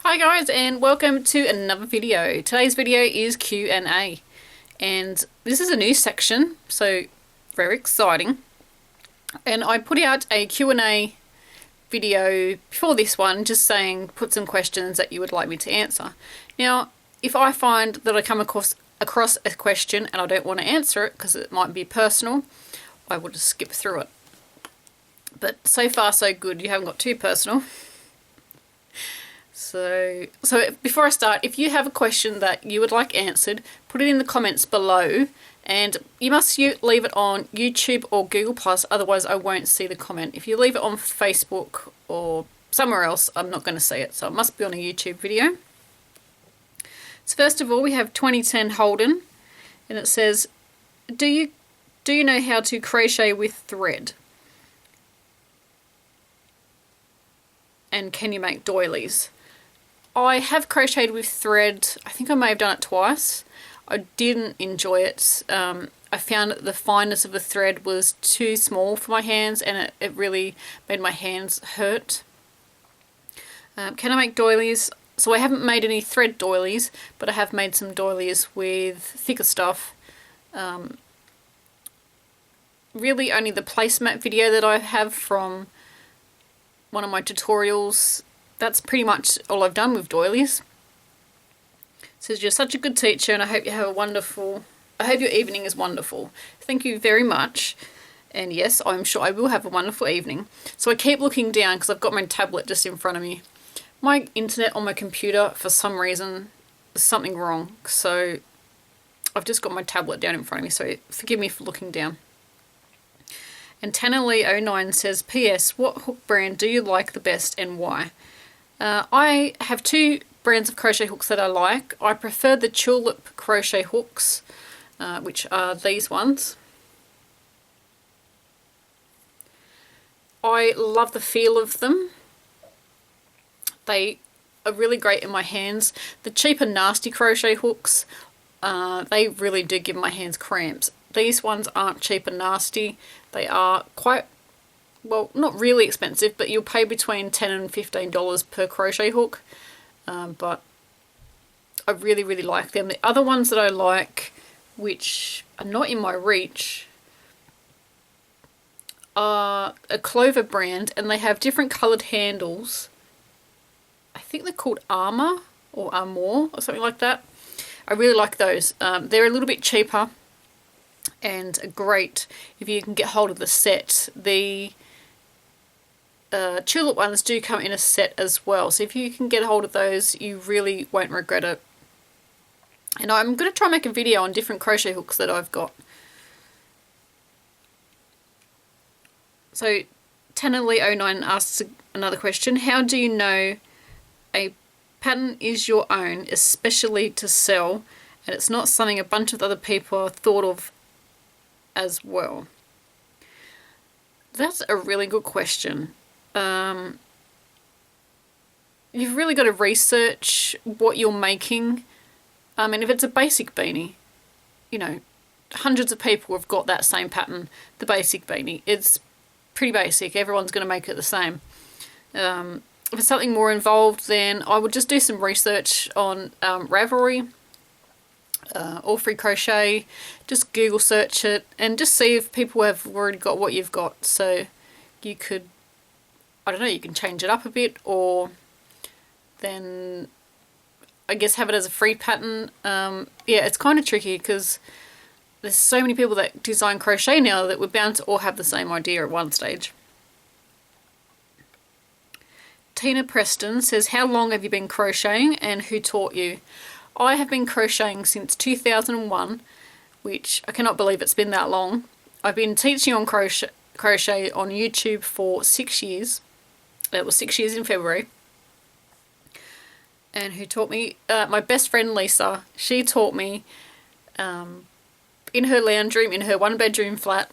Hi guys, and welcome to another video. Today's video is Q&A, and this is a new section, so very exciting. And I put out a Q&A video before this one, just saying put some questions that you would like me to answer. Now, if I find that I come across a question and I don't want to answer it because it might be personal, I will just skip through it. But so far so good, you haven't got too personal. So before I start, if you have a question that you would like answered, put it in the comments below, and you must leave it on YouTube or Google+, otherwise I won't see the comment. If you leave it on Facebook or somewhere else, I'm not going to see it, so it must be on a YouTube video. So first of all, we have 2010 Holden, and it says, do you know how to crochet with thread? And can you make doilies? I have crocheted with thread. I think I may have done it twice. I didn't enjoy it. I found that the fineness of the thread was too small for my hands, and it really made my hands hurt. Can I make doilies? So I haven't made any thread doilies, but I have made some doilies with thicker stuff. Really only the placemat video that I have from one of my tutorials. That's pretty much all I've done with doilies. It says, you're such a good teacher, and I hope your evening is wonderful. Thank you very much. And yes, I'm sure I will have a wonderful evening. So I keep looking down because I've got my tablet just in front of me. My internet on my computer, for some reason, there's something wrong. So I've just got my tablet down in front of me, so forgive me for looking down. And Tannerly09 says, P.S. What hook brand do you like the best and why? I have two brands of crochet hooks that I like. I prefer the tulip crochet hooks, which are these ones. I love the feel of them. They are really great in my hands. The cheaper nasty crochet hooks, they really do give my hands cramps. These ones aren't cheap and nasty. They are quite, well, not really expensive, but you'll pay between $10 and $15 per crochet hook. But I really, really like them. The other ones that I like, which are not in my reach, are a Clover brand, and they have different coloured handles. I think they're called Armour or Armour or something like that. I really like those. They're a little bit cheaper and great if you can get hold of the set. The tulip ones do come in a set as well, so if you can get hold of those, you really won't regret it. And I'm going to try and make a video on different crochet hooks that I've got. So Tannerly09 asks another question. How do you know a pattern is your own, especially to sell, and it's not something a bunch of other people have thought of as well? That's a really good question. You've really got to research what you're making. I mean, if it's a basic beanie, you know, hundreds of people have got that same pattern, the basic beanie. It's pretty basic. Everyone's going to make it the same. If it's something more involved, then I would just do some research on Ravelry, or Free Crochet. Just Google search it and just see if people have already got what you've got. So you could, I don't know, you can change it up a bit, or then I guess have it as a free pattern. Yeah, it's kind of tricky because there's so many people that design crochet now that we're bound to all have the same idea at one stage. Tina Preston says, how long have you been crocheting and who taught you? I have been crocheting since 2001, which I cannot believe it's been that long. I've been teaching on crochet on YouTube for 6 years. It was 6 years in February. And who taught me? My best friend Lisa. She taught me in her lounge room, in her one-bedroom flat,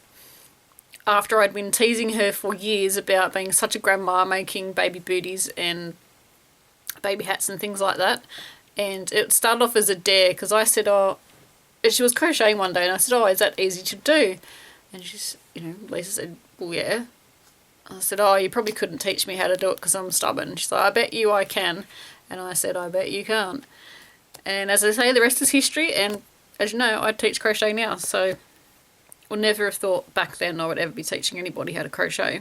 after I'd been teasing her for years about being such a grandma, making baby booties and baby hats and things like that. And it started off as a dare because I said, oh, she was crocheting one day and I said, oh, is that easy to do? And she's, Lisa said, well, yeah. I said, oh, you probably couldn't teach me how to do it because I'm stubborn. She's like, I bet you I can. And I said, I bet you can't. And as I say, the rest is history, and as you know, I teach crochet now, so I would never have thought back then I would ever be teaching anybody how to crochet.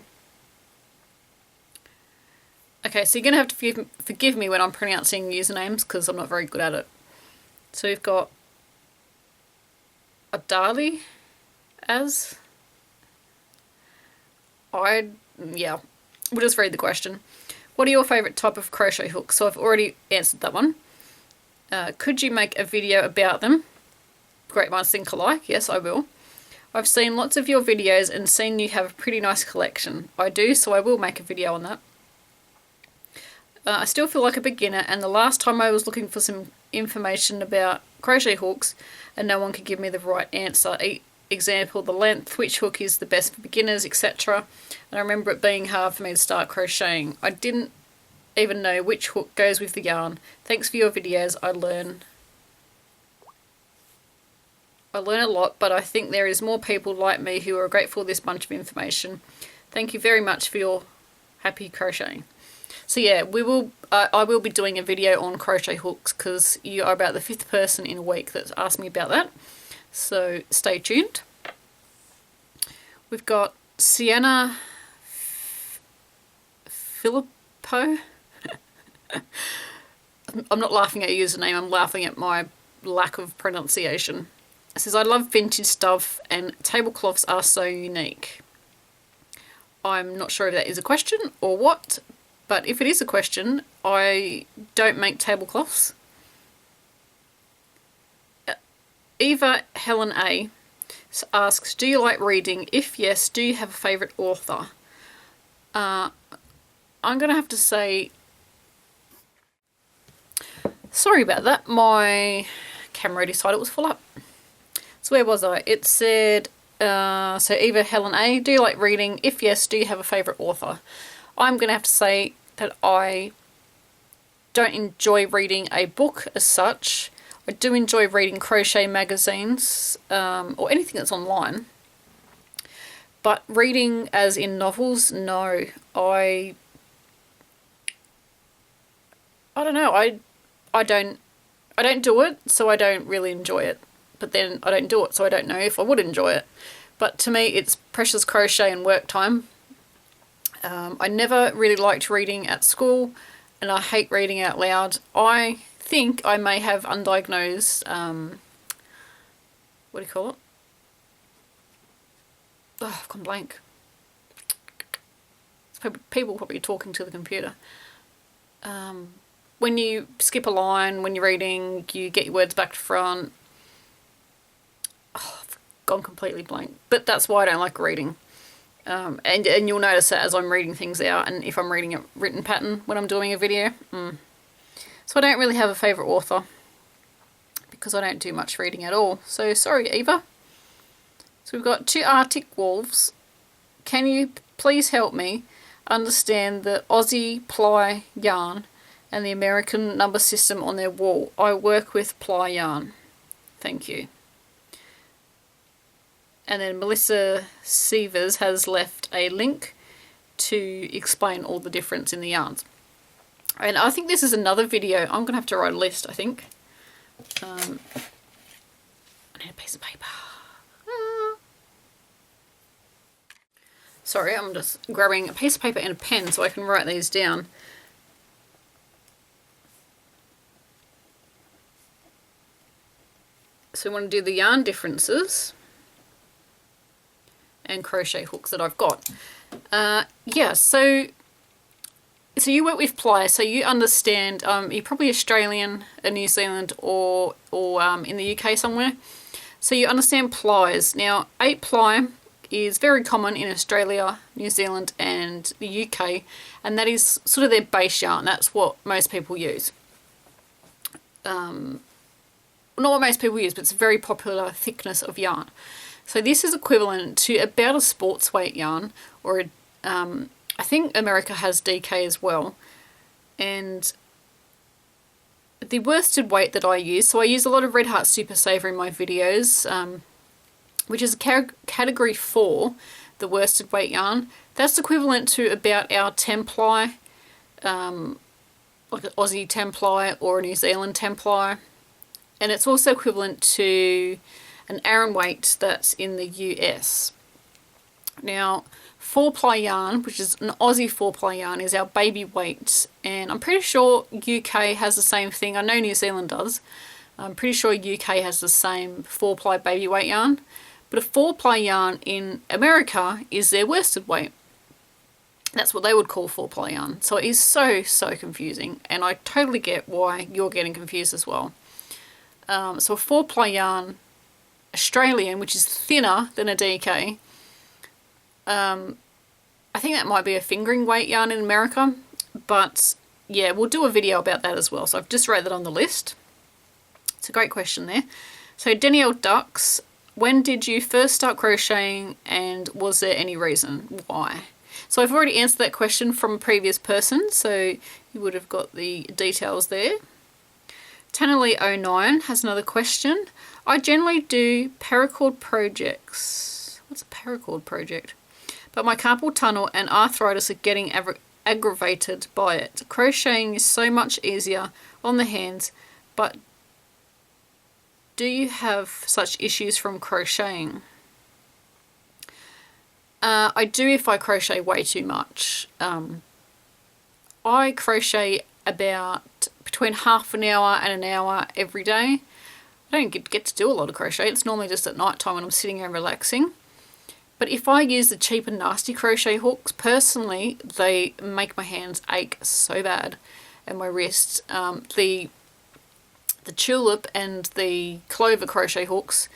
Okay, so you're going to have to forgive me when I'm pronouncing usernames, because I'm not very good at it. So we've got Adali as... yeah, we'll just read the question. What are your favourite type of crochet hooks? So I've already answered that one. Could you make a video about them? Great minds think alike. Yes, I will. I've seen lots of your videos and seen you have a pretty nice collection. I do, so I will make a video on that. I still feel like a beginner, and the last time I was looking for some information about crochet hooks and no one could give me the right answer. Example, the length, which hook is the best for beginners, etc. And I remember it being hard for me to start crocheting. I didn't even know which hook goes with the yarn. Thanks for your videos. I learn a lot, but I think there is more people like me who are grateful for this bunch of information. Thank you very much for your happy crocheting. So yeah, I will be doing a video on crochet hooks, because you are about the 5th person in a week that's asked me about that. So stay tuned. We've got Sienna Filippo. I'm not laughing at your username, I'm laughing at my lack of pronunciation. It says, I love vintage stuff and tablecloths are so unique. I'm not sure if that is a question or what, but if it is a question, I don't make tablecloths. Eva Helen A asks, do you like reading? If yes, do you have a favourite author? I'm going to have to say... Sorry about that, my camera decided it was full up. So where was I? It said, so Eva Helen A, do you like reading? If yes, do you have a favourite author? I'm going to have to say that I don't enjoy reading a book as such. I do enjoy reading crochet magazines, or anything that's online. But reading as in novels, no. I don't know, I don't do it, so I don't really enjoy it. But then I don't do it, so I don't know if I would enjoy it. But to me, it's precious crochet and work time. I never really liked reading at school, and I hate reading out loud. I think I may have undiagnosed, what do you call it? Oh, I've gone blank. People probably talking to the computer. When you skip a line, when you're reading, you get your words back to front. Oh, I've gone completely blank. But that's why I don't like reading. And you'll notice that as I'm reading things out, and if I'm reading a written pattern when I'm doing a video. So I don't really have a favourite author, because I don't do much reading at all. So sorry, Eva. So we've got 2 Arctic wolves. Can you please help me understand the Aussie ply yarn and the American number system on their wool? I work with ply yarn. Thank you. And then Melissa Sievers has left a link to explain all the difference in the yarns. And I think this is another video. I'm going to have to write a list, I think. I need a piece of paper. Sorry, I'm just grabbing a piece of paper and a pen so I can write these down. So we want to do the yarn differences and crochet hooks that I've got. Yeah, so you work with ply, so you understand, you're probably Australian, New Zealand, or in the UK somewhere. So you understand plies. Now, 8 ply is very common in Australia, New Zealand, and the UK, and that is sort of their base yarn. That's what most people use. Not what most people use, but it's a very popular thickness of yarn. So this is equivalent to about a sports weight yarn, or I think America has DK as well. And the worsted weight that I use, so I use a lot of Red Heart Super Saver in my videos, which is a category 4, the worsted weight yarn. That's equivalent to about our 10 ply, like like an Aussie 10-ply or a New Zealand 10-ply. And it's also equivalent to an Aran weight that's in the US. Now, 4-ply yarn, which is an Aussie 4-ply yarn, is our baby weight. And I'm pretty sure UK has the same thing. I know New Zealand does. I'm pretty sure UK has the same 4-ply baby weight yarn. But a 4-ply yarn in America is their worsted weight. That's what they would call 4-ply yarn. So it is so confusing. And I totally get why you're getting confused as well. So a 4-ply yarn, Australian, which is thinner than a DK, I think that might be a fingering weight yarn in America, but yeah, we'll do a video about that as well. So I've just wrote that on the list. It's a great question there. So Danielle Ducks, when did you first start crocheting and was there any reason why? So I've already answered that question from a previous person, so you would have got the details there. Tannerly09 has another question. I generally do paracord projects. What's a paracord project? But my carpal tunnel and arthritis are getting aggravated by it. Crocheting is so much easier on the hands, but do you have such issues from crocheting? I do if I crochet way too much. I crochet about between half an hour and an hour every day. I don't get to do a lot of crochet. It's normally just at night time when I'm sitting here relaxing. But if I use the cheap and nasty crochet hooks, personally, they make my hands ache so bad and my wrists. The tulip and the clover crochet hooks,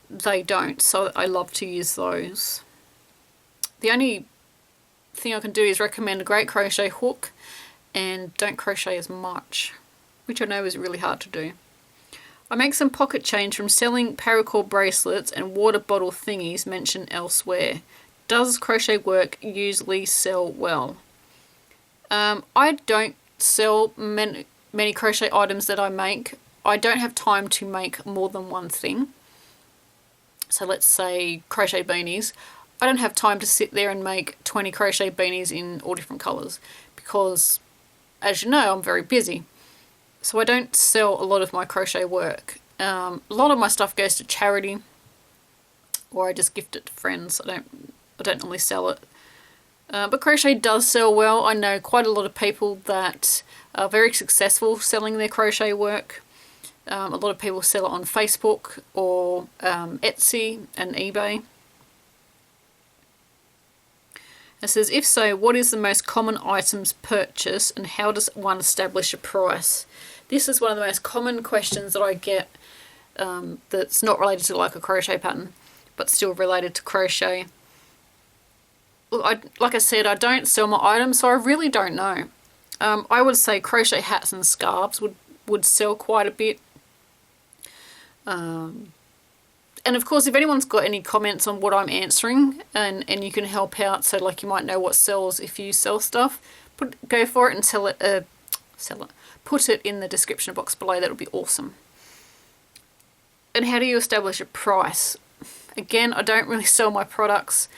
they don't. So I love to use those. The only thing I can do is recommend a great crochet hook and don't crochet as much, which I know is really hard to do. I make some pocket change from selling paracord bracelets and water bottle thingies mentioned elsewhere. Does crochet work usually sell well? I don't sell many crochet items that I make. I don't have time to make more than one thing. So let's say crochet beanies. I don't have time to sit there and make 20 crochet beanies in all different colours because, as you know, I'm very busy. So I don't sell a lot of my crochet work. A lot of my stuff goes to charity or I just gift it to friends. I don't normally sell it. But crochet does sell well. I know quite a lot of people that are very successful selling their crochet work. A lot of people sell it on Facebook or Etsy and eBay. It says, if so, what is the most common items purchased and how does one establish a price? This is one of the most common questions that I get that's not related to like a crochet pattern, but still related to crochet. Look, like I said, I don't sell my items, so I really don't know. I would say crochet hats and scarves would sell quite a bit. And of course, if anyone's got any comments on what I'm answering and you can help out, so like you might know what sells if you sell stuff, go for it and sell it. Put it in the description box below. That would be awesome. And how do you establish a price? Again, I don't really sell my products.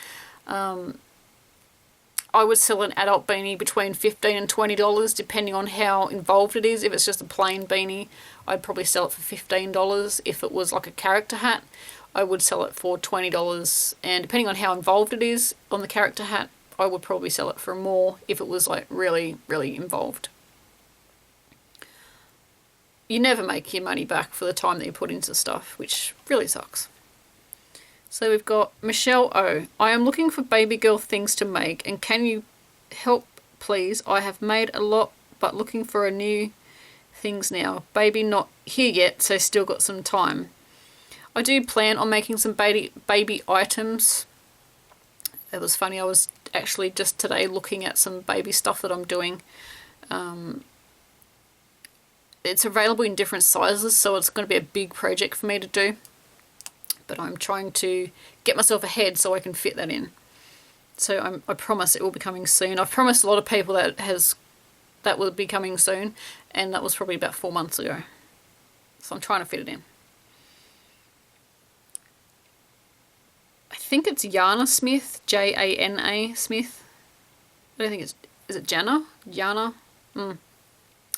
I would sell an adult beanie between $15 and $20 depending on how involved it is. If it's just a plain beanie, I'd probably sell it for $15. If it was like a character hat, I would sell it for $20. And depending on how involved it is on the character hat, I would probably sell it for more if it was like really, really involved. You never make your money back for the time that you put into stuff, which really sucks. So we've got Michelle O. I am looking for baby girl things to make and can you help please? I have made a lot but looking for a new things now. Baby not here yet, so still got some time. I do plan on making some baby items. It was funny, I was actually just today looking at some baby stuff that I'm doing. It's available in different sizes, so it's going to be a big project for me to do. But I'm trying to get myself ahead so I can fit that in. So I promise it will be coming soon. I've promised a lot of people that will be coming soon, and that was probably about 4 months ago. So I'm trying to fit it in. I think it's Jana Smith, Jana Smith. I don't think it's, is it Jana? Jana?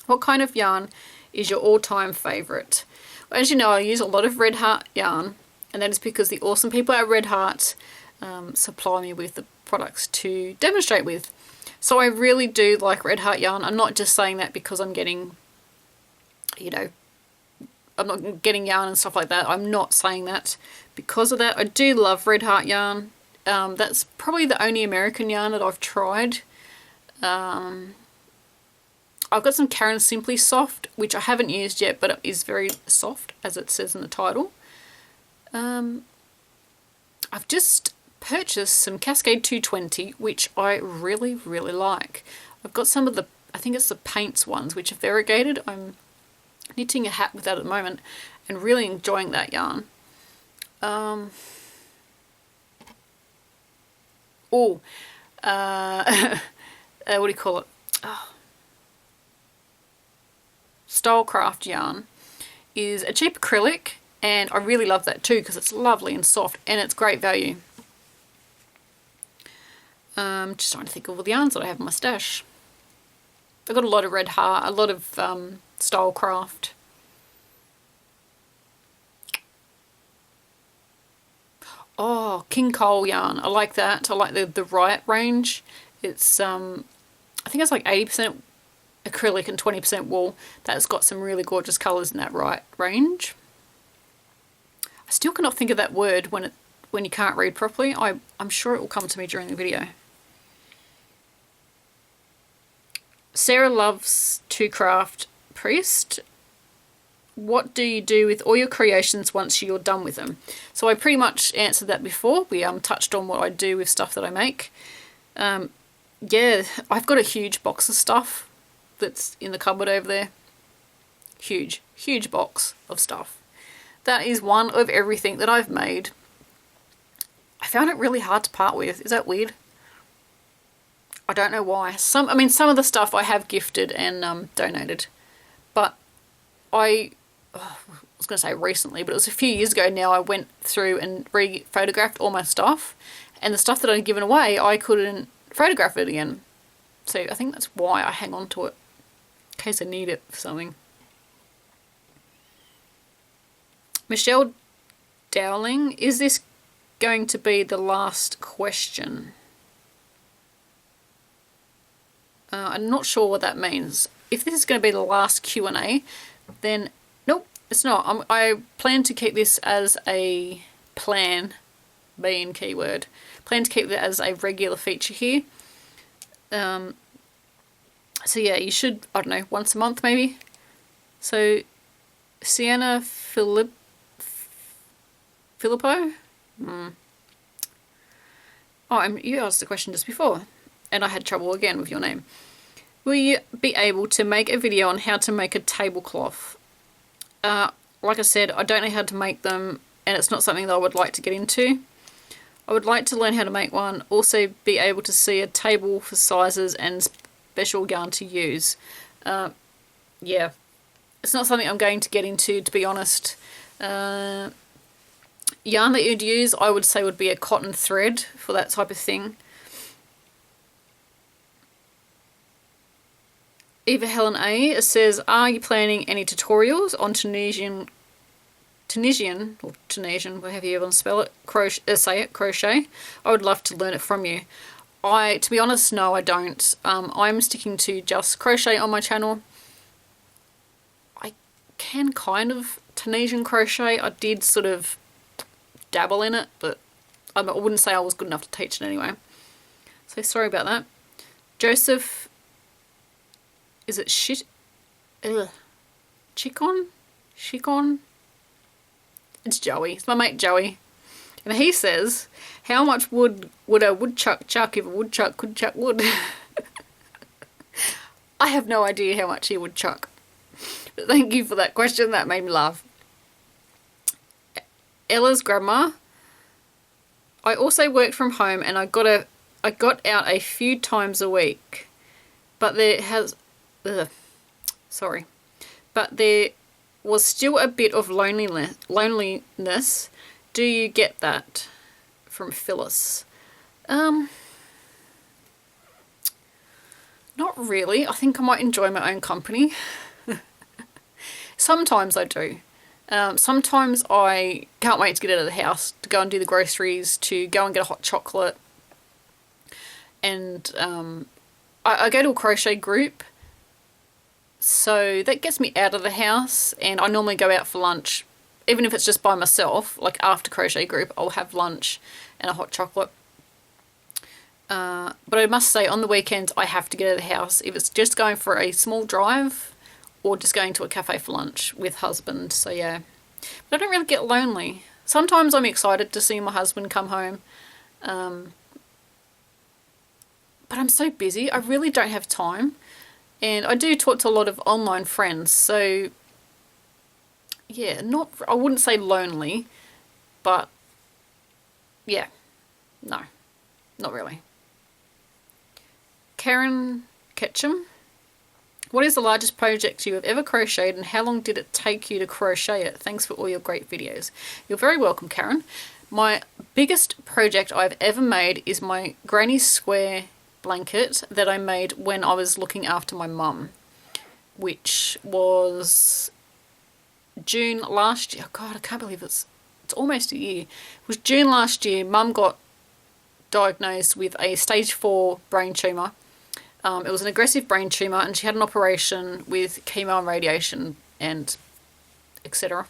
What kind of yarn is your all-time favourite? Well, as you know, I use a lot of Red Heart yarn, and that is because the awesome people at Red Heart supply me with the products to demonstrate with. So I really do like Red Heart yarn. I'm not just saying that because I'm getting, you know, I'm not getting yarn and stuff like that. I'm not saying that because of that. I do love Red Heart yarn. That's probably the only American yarn that I've tried. I've got some Karen Simply Soft, which I haven't used yet, but it is very soft, as it says in the title. I've just purchased some Cascade 220, which I really, really like. I've got some of the, I think it's the paints ones, which are variegated. I'm knitting a hat with that at the moment and really enjoying that yarn. What do you call it? Oh. Stylecraft yarn is a cheap acrylic, and I really love that too because it's lovely and soft and it's great value. Just trying to think of all the yarns that I have in my stash. I've got a lot of Red Heart, a lot of Stylecraft. Oh, King Cole yarn. I like that. I like the Riot range. It's I think it's like 80% acrylic and 20% wool. That's got some really gorgeous colours in that Riot range. I still cannot think of that word when you can't read properly. I'm sure it will come to me during the video. Sarah loves to craft Priest. What do you do with all your creations once you're done with them? So I pretty much answered that before. We touched on what I do with stuff that I make. Yeah, I've got a huge box of stuff that's in the cupboard over there. Huge box of stuff. That is one of everything that I've made. I found it really hard to part with. Is that weird? I don't know why. Some of the stuff I have gifted and donated, but I was going to say recently, but it was a few years ago now, I went through and re-photographed all my stuff, and the stuff that I'd given away, I couldn't photograph it again. So I think that's why I hang on to it, in case I need it for something. Michelle Dowling, is this going to be the last question? I'm not sure what that means. If this is going to be the last Q&A, then nope, it's not. I plan to keep this as a plan, being keyword. Plan to keep it as a regular feature here. So yeah, you should, I don't know, once a month maybe. So Sienna Filippo? Oh, you asked the question just before, and I had trouble again with your name. Will you be able to make a video on how to make a tablecloth? Like I said, I don't know how to make them, and it's not something that I would like to get into. I would like to learn how to make one, also be able to see a table for sizes and special yarn to use. Yeah, it's not something I'm going to get into, to be honest. Yarn that you'd use, I would say, would be a cotton thread for that type of thing. Eva Helen A says, are you planning any tutorials on Tunisian, or Tunisian, however you want to spell it, crochet? I would love to learn it from you. To be honest, no, I don't. I'm sticking to just crochet on my channel. I can kind of Tunisian crochet. I did sort of dabble in it, but I wouldn't say I was good enough to teach it anyway. So sorry about that. Joseph, is it Chicon? It's Joey. It's my mate Joey. And he says, how much wood would a woodchuck chuck if a woodchuck could chuck wood? I have no idea how much he would chuck. But thank you for that question. That made me laugh. Ella's grandma. I also worked from home and I got out a few times a week. But there was still a bit of loneliness. Do you get that? From Phyllis. Not really. I think I might enjoy my own company. Sometimes I do. Sometimes I can't wait to get out of the house, to go and do the groceries, to go and get a hot chocolate. And I go to a crochet group, so that gets me out of the house, and I normally go out for lunch, even if it's just by myself, like after crochet group, I'll have lunch and a hot chocolate. But I must say, on the weekends, I have to get out of the house, if it's just going for a small drive or just going to a cafe for lunch with husband, so yeah. But I don't really get lonely. Sometimes I'm excited to see my husband come home, but I'm so busy, I really don't have time. And I do talk to a lot of online friends, so yeah, I wouldn't say lonely, but yeah, no, not really. Karen Ketchum, what is the largest project you have ever crocheted, and how long did it take you to crochet it? Thanks for all your great videos. You're very welcome, Karen. My biggest project I've ever made is my granny square blanket that I made when I was looking after my mum, which was June last year. Oh God, I can't believe it's almost a year. It was June last year. Mum got diagnosed with a stage 4 brain tumour. It was an aggressive brain tumour, and she had an operation with chemo and radiation and etc.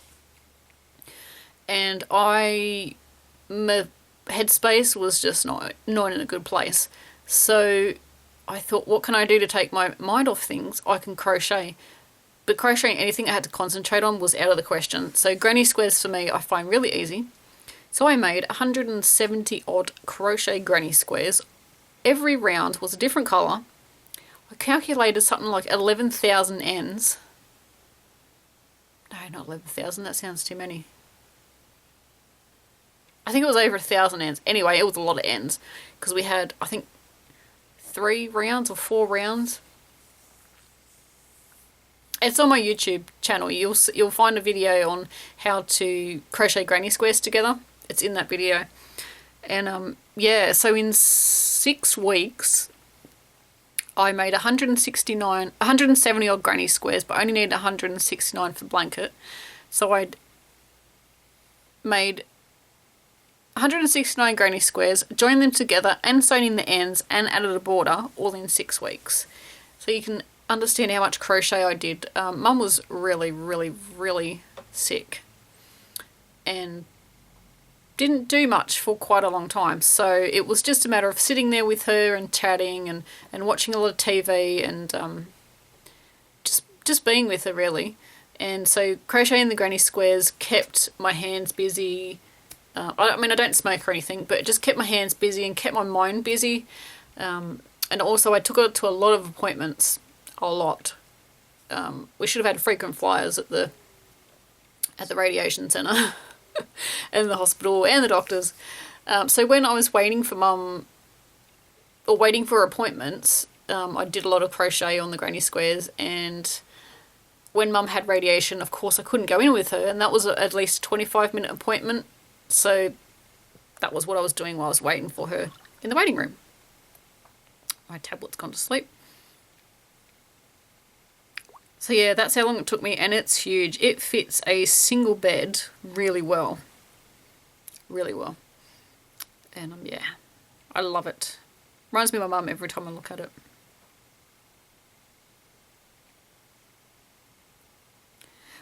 And my headspace was just not in a good place. So I thought, what can I do to take my mind off things? I can crochet. But crocheting anything I had to concentrate on was out of the question. So granny squares for me I find really easy. So I made 170 odd crochet granny squares. Every round was a different colour. I calculated something like 11,000 ends. No, not 11,000, that sounds too many. I think it was over 1,000 ends. Anyway, it was a lot of ends, because we had, I think, 3 rounds or 4 rounds. It's on my YouTube channel. You'll find a video on how to crochet granny squares together. It's in that video. And yeah, so in 6 weeks I made 170 odd granny squares, but only needed 169 for the blanket. So I'd made 169 granny squares, joined them together and sewn in the ends and added a border, all in 6 weeks. So you can understand how much crochet I did. Mum was really, really, really sick and didn't do much for quite a long time. So it was just a matter of sitting there with her and chatting and watching a lot of TV and just being with her, really. And so crocheting the granny squares kept my hands busy. I mean, I don't smoke or anything, but it just kept my hands busy and kept my mind busy. And also I took it to a lot of appointments. A lot. We should have had frequent flyers at the radiation centre and the hospital and the doctors. So when I was waiting for Mum, or waiting for appointments, I did a lot of crochet on the granny squares. And when Mum had radiation, of course I couldn't go in with her, and that was at least a 25-minute appointment. So that was what I was doing while I was waiting for her in the waiting room. My tablet's gone to sleep. So yeah, that's how long it took me, and it's huge. It fits a single bed really well. Really well. And yeah, I love it. Reminds me of my mum every time I look at it.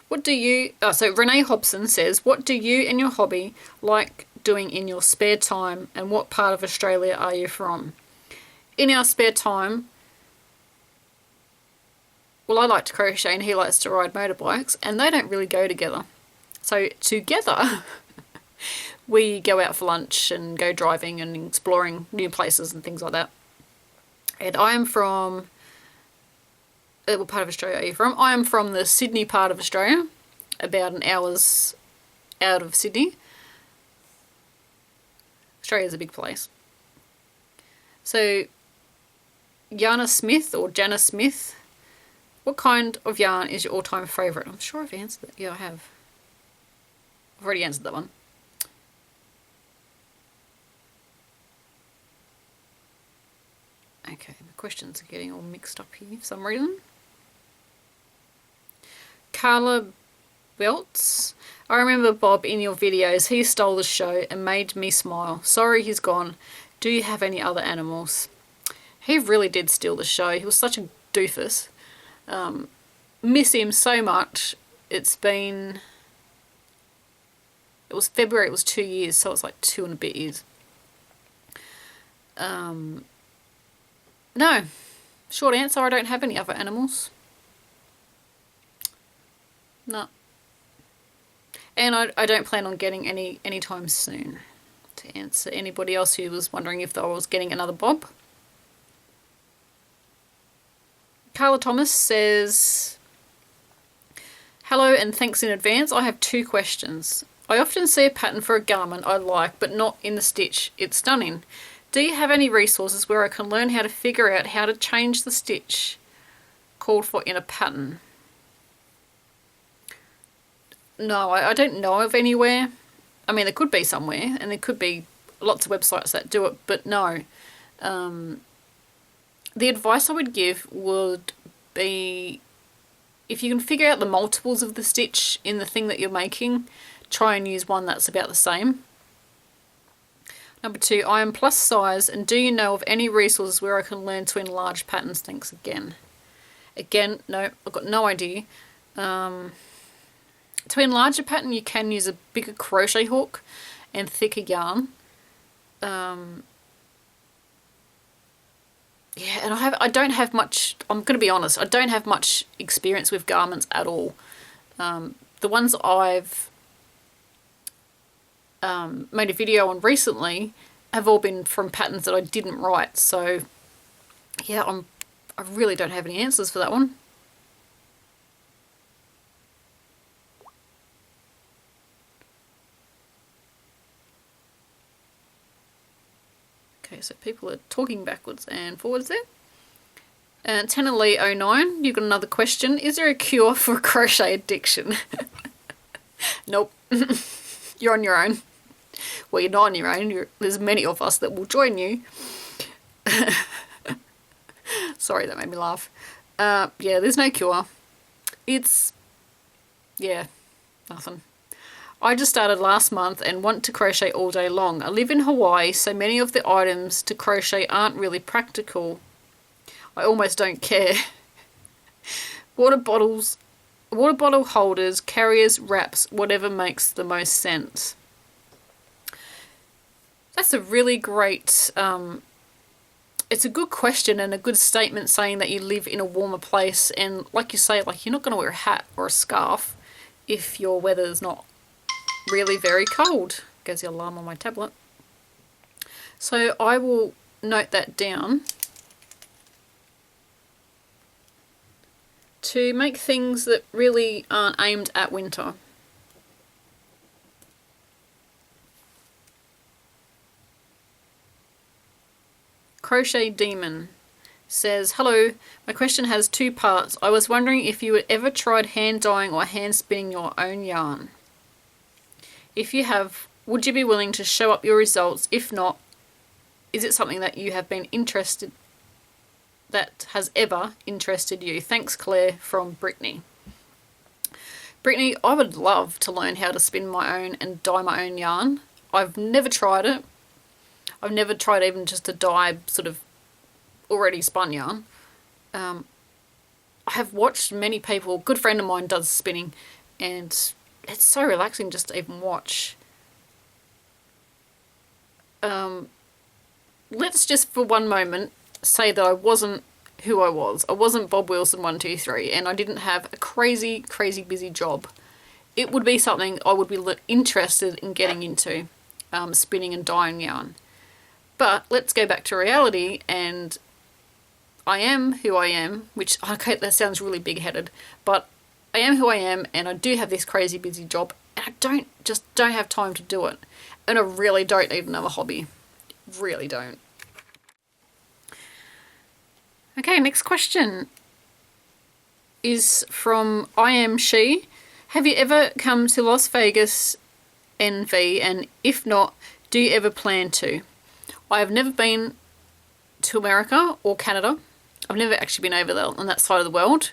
What do you... so Renee Hobson says, what do you and your hobby like doing in your spare time, and what part of Australia are you from? In our spare time... Well, I like to crochet and he likes to ride motorbikes, and they don't really go together. So together, we go out for lunch and go driving and exploring new places and things like that. And I am from... what part of Australia are you from? I am from the Sydney part of Australia, about an hour's out of Sydney. Australia's a big place. So, Jana Smith, or Jana Smith... What kind of yarn is your all-time favourite? I'm sure I've answered that. Yeah, I have. I've already answered that one. Okay, the questions are getting all mixed up here for some reason. Carla Belts. I remember Bob in your videos. He stole the show and made me smile. Sorry he's gone. Do you have any other animals? He really did steal the show. He was such a doofus. Miss him so much. It was February, it was 2 years, so it's like 2 and a bit years. No. Short answer, I don't have any other animals. No. And I don't plan on getting any anytime soon. To answer anybody else who was wondering if I was getting another Bob. Carla Thomas says, hello and thanks in advance. I have 2 questions. I often see a pattern for a garment I like, but not in the stitch. It's stunning. Do you have any resources where I can learn how to figure out how to change the stitch called for in a pattern? No, I don't know of anywhere. I mean, there could be somewhere, and there could be lots of websites that do it, but no. The advice I would give would be, if you can figure out the multiples of the stitch in the thing that you're making, try and use one that's about the same. Number 2, I am plus size, and do you know of any resources where I can learn to enlarge patterns? Thanks again. Again, no, I've got no idea. To enlarge a pattern, you can use a bigger crochet hook and thicker yarn. Yeah, and I don't have much, I'm going to be honest, I don't have much experience with garments at all. The ones I've made a video on recently have all been from patterns that I didn't write, so yeah, I really don't have any answers for that one. Okay, so people are talking backwards and forwards there. And Tenalee09, you've got another question. Is there a cure for crochet addiction? Nope. You're on your own. Well, you're not on your own. There's many of us that will join you. Sorry, that made me laugh. Yeah, there's no cure. Yeah, nothing. I just started last month and want to crochet all day long. I live in Hawaii, so many of the items to crochet aren't really practical. I almost don't care. Water bottle holders, carriers, wraps, whatever makes the most sense. That's a really great, it's a good question and a good statement saying that you live in a warmer place, and like you say, like, you're not going to wear a hat or a scarf if your weather's not really very cold. Goes the alarm on my tablet. So I will note that down. To make things that really aren't aimed at winter. Crochet Demon says, hello, my question has 2 parts. I was wondering if you had ever tried hand dyeing or hand spinning your own yarn. If you have, would you be willing to show up your results? If not, is it something that you have been interested, that has ever interested you? Thanks, Claire, from Brittany. Brittany, I would love to learn how to spin my own and dye my own yarn. I've never tried it. I've never tried even just to dye sort of already spun yarn. I have watched many people, a good friend of mine does spinning, and it's so relaxing just to even watch. Let's just for one moment say that I wasn't who I was. I wasn't Bob Wilson 123, and I didn't have a crazy, crazy busy job. It would be something I would be interested in getting into, spinning and dyeing yarn. But let's go back to reality, and I am who I am, which, okay, that sounds really big-headed, but I am who I am, and I do have this crazy busy job, and I don't have time to do it. And I really don't need another hobby. Really don't. Okay, next question is from I Am She. Have you ever come to Las Vegas, NV, and if not, do you ever plan to? I have never been to America or Canada. I've never actually been over there on that side of the world.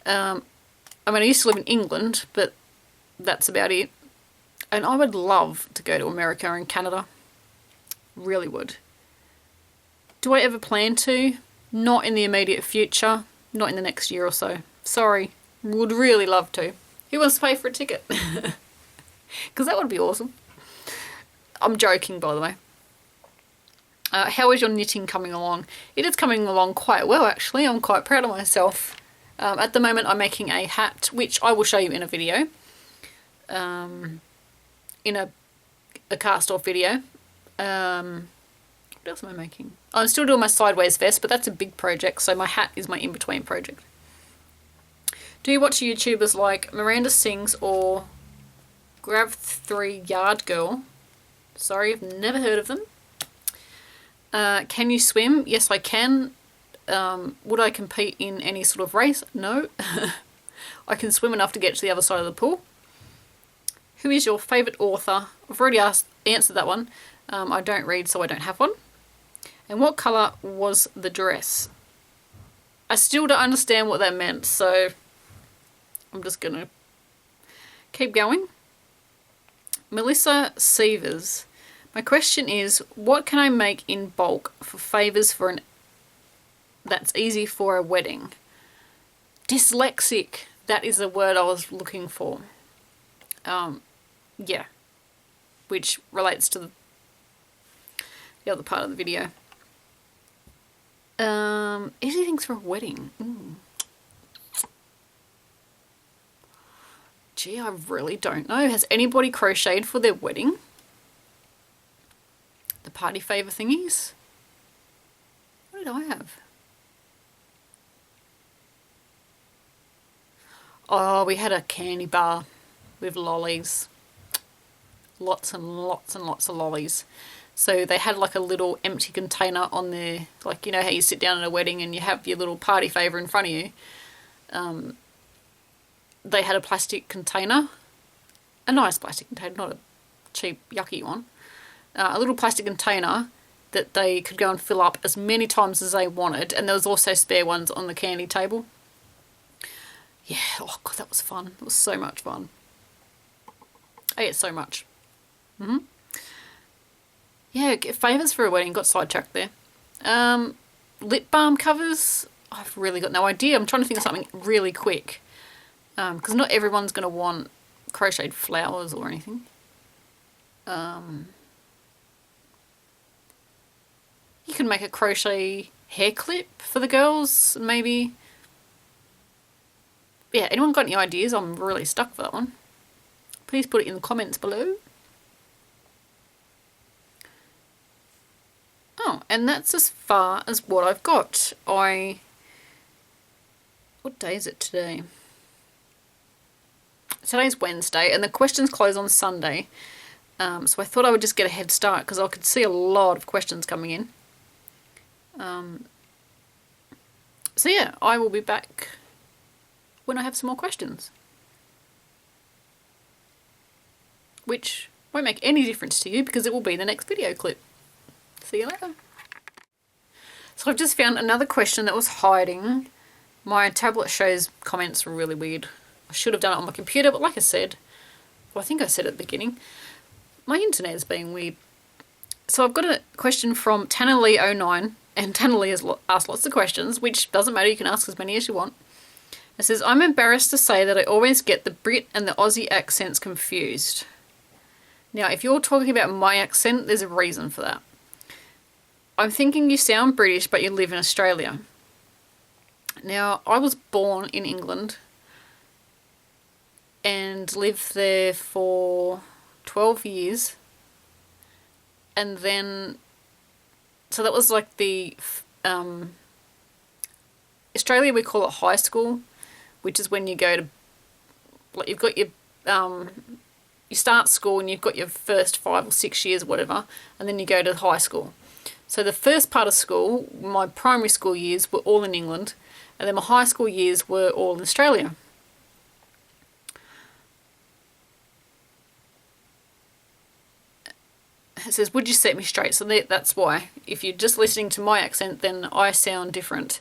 I mean, I used to live in England, but that's about it. And I would love to go to America and Canada. Really would. Do I ever plan to? Not in the immediate future. Not in the next year or so. Sorry. Would really love to. Who wants to pay for a ticket? Because that would be awesome. I'm joking, by the way. How is your knitting coming along? It is coming along quite well, actually. I'm quite proud of myself. At the moment, I'm making a hat, which I will show you in a video. In a cast off video. What else am I making? I'm still doing my sideways vest, but that's a big project, so my hat is my in-between project. Do you watch YouTubers like Miranda Sings or Grav3 Yard Girl? Sorry, I've never heard of them. Can you swim? Yes, I can. Would I compete in any sort of race? No. I can swim enough to get to the other side of the pool. Who is your favourite author? I've already answered that one. I don't read, so I don't have one. And what colour was the dress? I still don't understand what that meant, so I'm just going to keep going. Melissa Severs. My question is, what can I make in bulk for favours for an that's easy for a wedding? Dyslexic. That is the word I was looking for. Yeah. Which relates to the other part of the video. Easy things for a wedding. Gee, I really don't know. Has anybody crocheted for their wedding? The party favour thingies? What did I have? Oh, we had a candy bar with lollies. Lots and lots and lots of lollies. So they had like a little empty container on there, like you know how you sit down at a wedding and you have your little party favour in front of you. They had a plastic container, a nice plastic container, not a cheap yucky one. A little plastic container that they could go and fill up as many times as they wanted, and there was also spare ones on the candy table. Yeah, oh god, that was fun. It was so much fun. I ate so much. Yeah, favours for a wedding. Got sidetracked there. Lip balm covers. I've really got no idea. I'm trying to think of something really quick. Because not everyone's going to want crocheted flowers or anything. You can make a crochet hair clip for the girls, maybe. Yeah, anyone got any ideas? I'm really stuck for that one. Please put it in the comments below. Oh, and that's as far as what I've got. What day is it today? Today's Wednesday, and the questions close on Sunday. So I thought I would just get a head start because I could see a lot of questions coming in. So yeah, I will be back when I have some more questions. Which won't make any difference to you because it will be the next video clip. See you later. So I've just found another question that was hiding. My tablet shows comments were really weird. I should have done it on my computer, but like I said, well, I think I said at the beginning, my internet is being weird. So I've got a question from TannerLee09, and TannerLee has asked lots of questions, which doesn't matter, you can ask as many as you want. It says, I'm embarrassed to say that I always get the Brit and the Aussie accents confused. Now, if you're talking about my accent, there's a reason for that. I'm thinking you sound British, but you live in Australia. Now, I was born in England and lived there for 12 years. And then, so that was like the, Australia we call it high school, which is when you go to, like you've got your, you start school and you've got your first 5 or 6 years, whatever, and then you go to high school. So the first part of school, my primary school years were all in England, and then my high school years were all in Australia. It says, would you set me straight? So that's why. If you're just listening to my accent, then I sound different.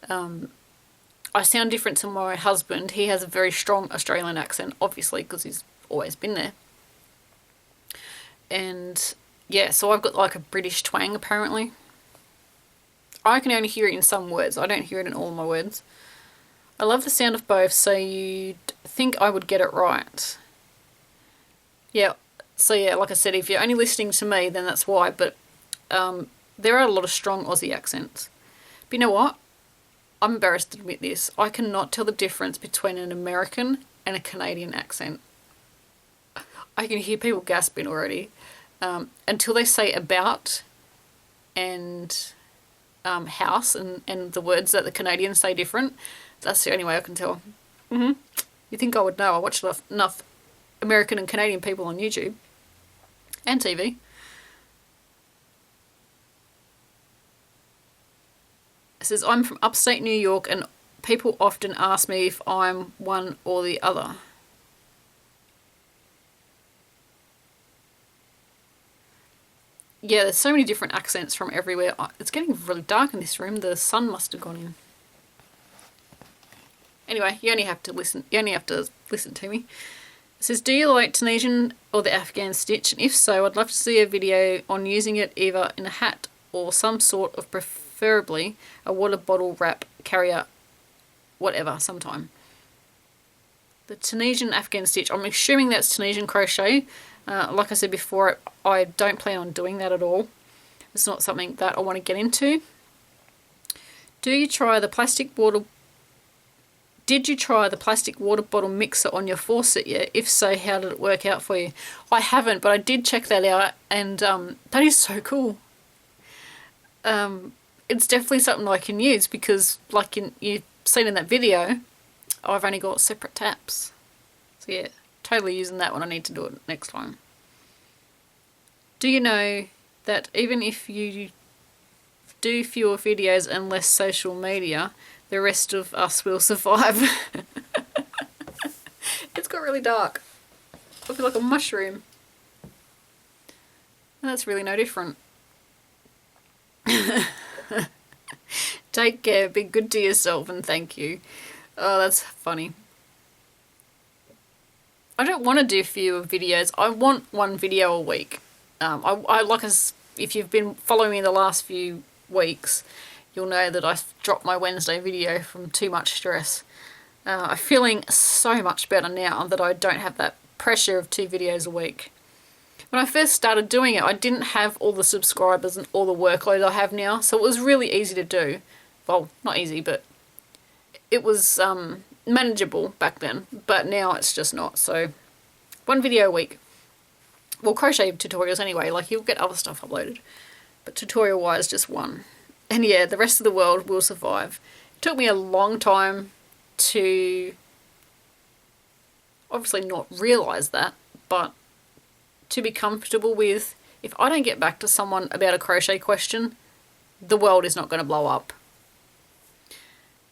I sound different to my husband. He has a very strong Australian accent, obviously, because he's always been there. And yeah, so I've got like a British twang apparently. I can only hear it in some words. I don't hear it in all my words. I love the sound of both, so you'd think I would get it right. Yeah, so yeah, like I said, if you're only listening to me, then that's why. But there are a lot of strong Aussie accents. But you know what? I'm embarrassed to admit this. I cannot tell the difference between an American and a Canadian accent. I can hear people gasping already. Until they say about and house and the words that the Canadians say different. That's the only way I can tell. You think I would know. I watch enough American and Canadian people on YouTube and TV. It says, I'm from upstate New York and people often ask me if I'm one or the other. Yeah, there's so many different accents from everywhere. It's getting really dark in this room. The sun must have gone in. Anyway, you only have to listen to me. It says, do you like Tunisian or the Afghan stitch? And if so, I'd love to see a video on using it either in a hat or some sort of, preferably a water bottle wrap carrier, whatever, sometime. The Tunisian Afghan stitch. I'm assuming that's Tunisian crochet. Like I said before, I don't plan on doing that at all. It's not something that I want to get into. Did you try the plastic water bottle mixer on your faucet yet? If so, how did it work out for you? I haven't, but I did check that out, and that is so cool. It's definitely something I can use because, like you've seen in that video, I've only got separate taps. So yeah, totally using that when I need to do it next time. Do you know that even if you do fewer videos and less social media, the rest of us will survive? It's got really dark. I feel like a mushroom. And that's really no different. Take care, be good to yourself, and thank you. Oh, that's funny. I don't want to do fewer videos. I want one video a week. I like if you've been following me the last few weeks, you'll know that I dropped my Wednesday video from too much stress. I'm feeling so much better now that I don't have that pressure of 2 videos a week. When I first started doing it, I didn't have all the subscribers and all the workload I have now, so it was really easy to do. Well, not easy, but it was manageable back then, but now it's just not. So 1 video a week. Well, crochet tutorials anyway, like you'll get other stuff uploaded, but tutorial wise just 1. And yeah, the rest of the world will survive. It took me a long time to obviously not realise that, but to be comfortable with, if I don't get back to someone about a crochet question, the world is not going to blow up.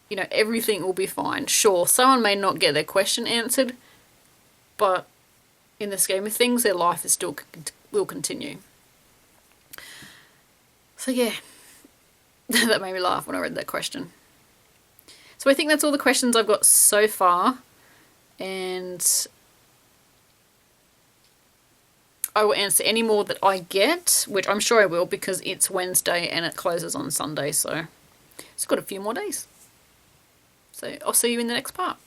You know, everything will be fine. Sure, someone may not get their question answered, but in the scheme of things, their life is still will continue. So yeah, that made me laugh when I read that question. So I think that's all the questions I've got so far, and I will answer any more that I get, which I'm sure I will because it's Wednesday and it closes on Sunday, so it's got a few more days. So I'll see you in the next part.